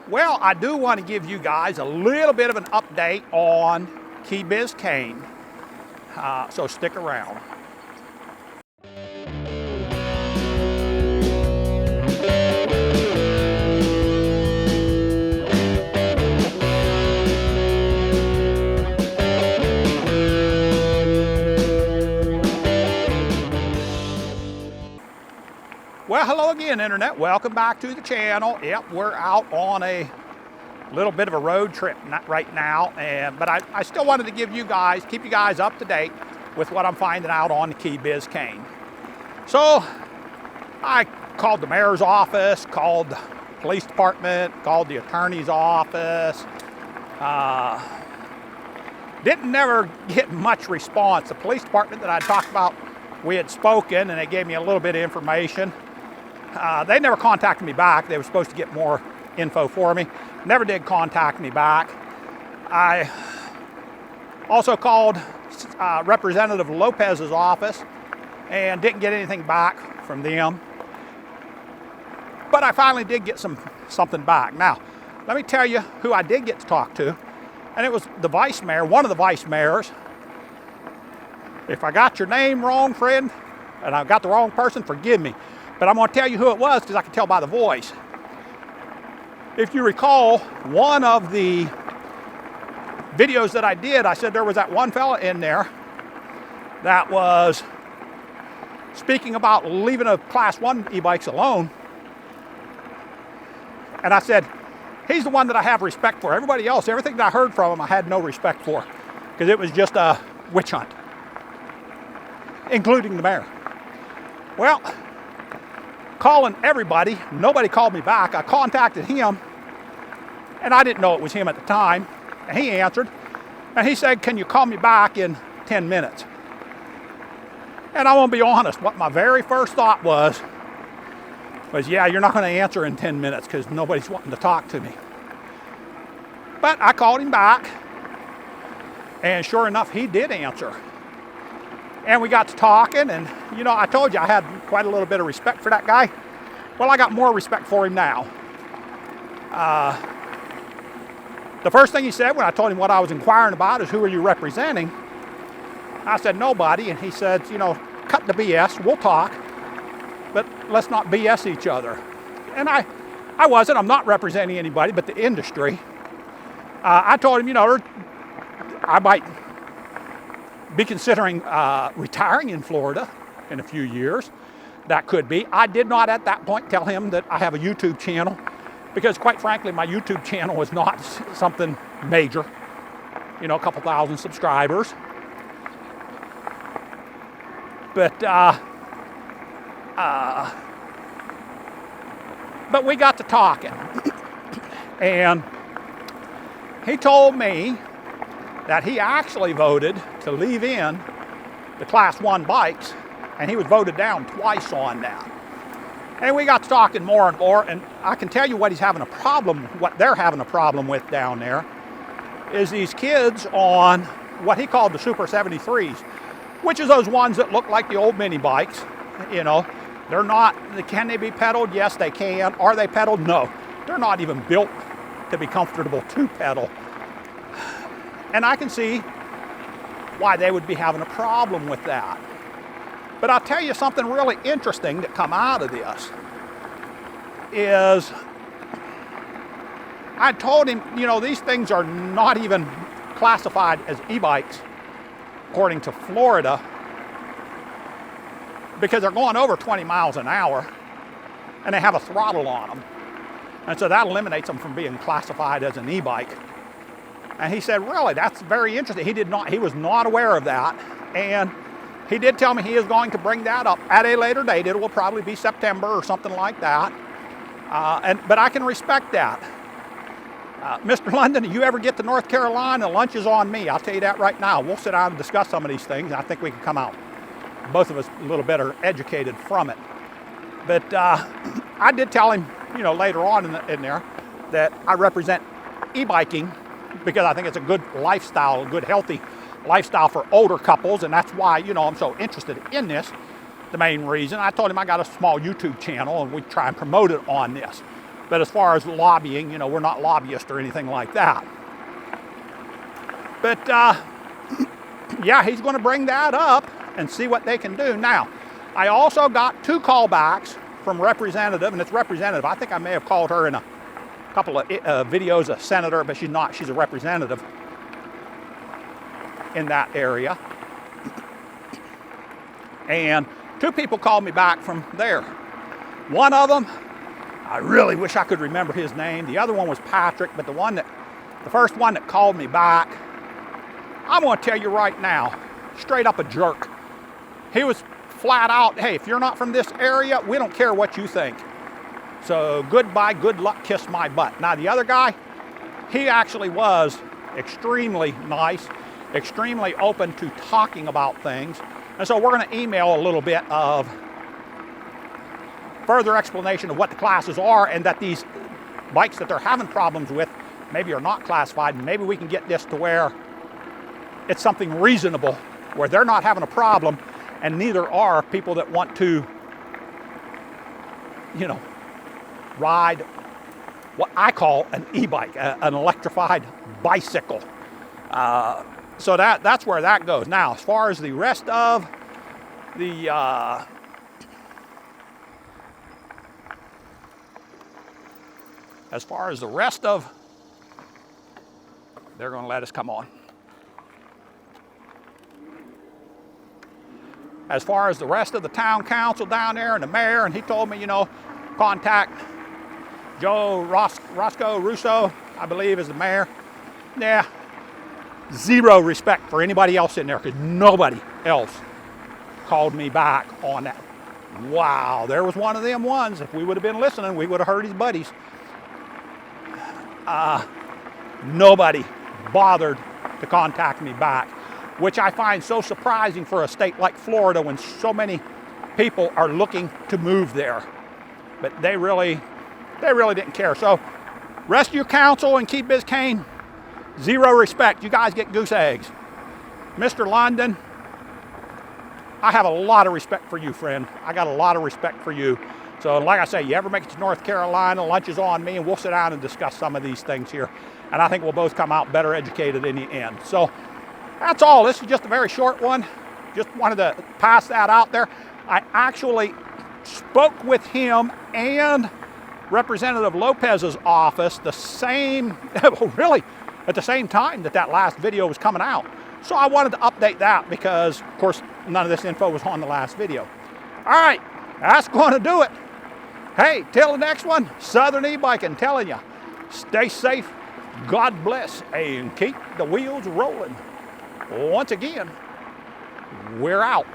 Well, I do want to give you guys a little bit of an update on Key Biscayne, so stick around. Well, hello again, Internet. Welcome back to the channel. Yep, we're out on a little bit of a road trip right now, but I still wanted to keep you guys up to date with what I'm finding out on the Key Biscayne. So I called the mayor's office, called the police department, called the attorney's office. Didn't never get much response. The police department that I talked about, we had spoken and they gave me a little bit of information. They never contacted me back. They were supposed to get more info for me. Never did contact me back. I also called Representative Lopez's office and didn't get anything back from them. But I finally did get something back. Now, let me tell you who I did get to talk to. And it was the vice mayor, one of the vice mayors. If I got your name wrong, friend, and I got the wrong person, forgive me. But I'm going to tell you who it was because I can tell by the voice. If you recall, one of the videos that I did, I said there was that one fella in there that was speaking about leaving a Class 1 e-bikes alone. And I said, he's the one that I have respect for. Everybody else, everything that I heard from him, I had no respect for because it was just a witch hunt, including the mayor. Well, calling everybody, nobody called me back. I contacted him, and I didn't know it was him at the time, and he answered, and he said, can you call me back in 10 minutes? And I won't be honest, what my very first thought was, yeah, you're not going to answer in 10 minutes because nobody's wanting to talk to me. But I called him back, and sure enough, he did answer. And we got to talking, and you know, I told you I had quite a little bit of respect for that guy. Well, I got more respect for him now. The first thing he said when I told him what I was inquiring about is, who are you representing? I said, nobody. And he said, you know, cut the BS, we'll talk, but let's not BS each other. And I wasn't, I'm not representing anybody but the industry. I told him, you know, I might be considering retiring in Florida in a few years. That could be. I did not at that point tell him that I have a YouTube channel because, quite frankly, my YouTube channel is not something major. You know, a couple thousand subscribers. But we got to talking. And he told me that he actually voted to leave in the Class 1 bikes, and he was voted down twice on that. And we got to talking more and more, and I can tell you what he's having a problem, what they're having a problem with down there, is these kids on what he called the Super 73s, which is those ones that look like the old mini bikes. You know, they're not, can they be pedaled? Yes, they can. Are they pedaled? No. They're not even built to be comfortable to pedal. And I can see why they would be having a problem with that. But I'll tell you something really interesting that come out of this is I told him, you know, these things are not even classified as e-bikes according to Florida because they're going over 20 miles an hour and they have a throttle on them. And so that eliminates them from being classified as an e-bike. And he said, really, that's very interesting. He was not aware of that. And he did tell me he is going to bring that up at a later date. It will probably be September or something like that. But I can respect that. Mr. London, if you ever get to North Carolina, lunch is on me. I'll tell you that right now. We'll sit down and discuss some of these things. I think we can come out, both of us, a little better educated from it. But I did tell him, you know, later on in there that I represent e-biking because I think it's a good lifestyle, a good healthy lifestyle for older couples, and that's why, you know, I'm so interested in this. The main reason. I told him I got a small YouTube channel and we try and promote it on this. But as far as lobbying, you know, we're not lobbyists or anything like that. But yeah, he's going to bring that up and see what they can do. Now, I also got 2 callbacks from representative, and it's representative. I think I may have called her in a couple of videos a senator, but she's not. She's a representative in that area. And 2 people called me back from there. One of them, I really wish I could remember his name. The other one was Patrick, but the first one that called me back, I'm going to tell you right now, straight up a jerk. He was flat out, hey, if you're not from this area, we don't care what you think. So goodbye, good luck, kiss my butt. Now the other guy, he actually was extremely nice, extremely open to talking about things. And so we're going to email a little bit of further explanation of what the classes are, and that these bikes that they're having problems with maybe are not classified, and maybe we can get this to where it's something reasonable, where they're not having a problem, and neither are people that want to, you know, ride what I call an e-bike, an electrified bicycle. So that's where that goes. Now, as far as the rest of the they're going to let us come on. As far as the rest of the town council down there and the mayor, and he told me, you know, contact Joe Roscoe Russo, I believe is the mayor. Yeah, zero respect for anybody else in there, because nobody else called me back on that. Wow, there was one of them ones. If we would have been listening, we would have heard his buddies. Nobody bothered to contact me back, which I find so surprising for a state like Florida when so many people are looking to move there. But they really didn't care. So rest of your council and keep Biscayne, zero respect. You guys get goose eggs. Mr. London, I have a lot of respect for you, friend. I got a lot of respect for you. So like I say, you ever make it to North Carolina, lunch is on me, and we'll sit down and discuss some of these things here. And I think we'll both come out better educated in the end. So that's all. This is just a very short one. Just wanted to pass that out there. I actually spoke with him and Representative Lopez's office the same, really, at the same time that last video was coming out. So I wanted to update that because, of course, none of this info was on the last video. All right, that's going to do it. Hey, till the next one, Southern E-Biking telling you, stay safe, God bless, and keep the wheels rolling. Once again, we're out.